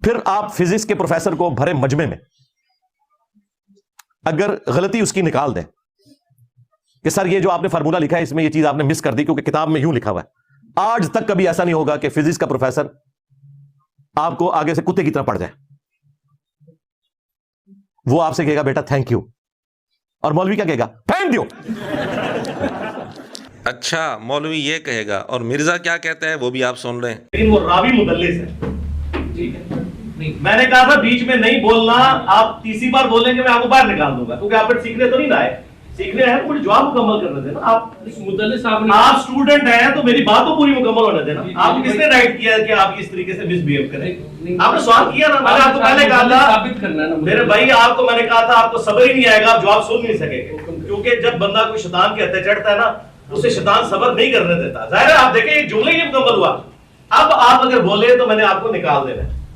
پھر آپ فزکس کے پروفیسر کو بھرے مجمع میں اگر غلطی اس کی نکال دیں کہ سر یہ جو آپ نے فارمولا لکھا ہے اس میں یہ چیز آپ نے مس کر دی کیونکہ کتاب میں یوں لکھا ہوا ہے، آج تک کبھی ایسا نہیں ہوگا کہ فزکس کا پروفیسر آپ کو آگے سے کتے کی طرح پڑ جائے. وہ آپ سے کہے گا بیٹا تھینک یو، اور مولوی کیا کہے گا؟ Thank you. اچھا مولوی یہ کہے گا، اور مرزا کیا کہتا ہے وہ بھی آپ سن رہے ہیں. لیکن وہ راوی مدلس ہے. میں نے کہا تھا بیچ میں نہیں بولنا، آپ تیسری بار بولیں گے میں آپ کو باہر نکال دوں گا، کیونکہ آپ پھر سیکھنے تو نہیں نہ آئے، سیکھنے ہیں مجھے جواب مکمل کرنے دینا. آپ اسٹوڈنٹ ہیں تو میری بات تو پوری مکمل ہونے دینا. آپ کس نے رائٹ کیا کہ آپ اس طریقے سے مس بہیو کریں؟ آپ نے سوال کیا نا، میں نے آپ کو پہلے کہا تھا میرے بھائی، آپ کو میں نے کہا تھا آپ کو صبر ہی نہیں آئے گا، آپ جواب سن نہیں سکیں گے، کیونکہ جب بندہ کوئی شیطان کے ہتھے چڑھتا ہے نا اسے شیطان صبر نہیں کرنے دیتا. ظاہر ہے آپ دیکھیں یہ جملے ہی مکمل ہوا. اب آپ اگر بولے تو میں نے آپ کو نکال دینا ہے.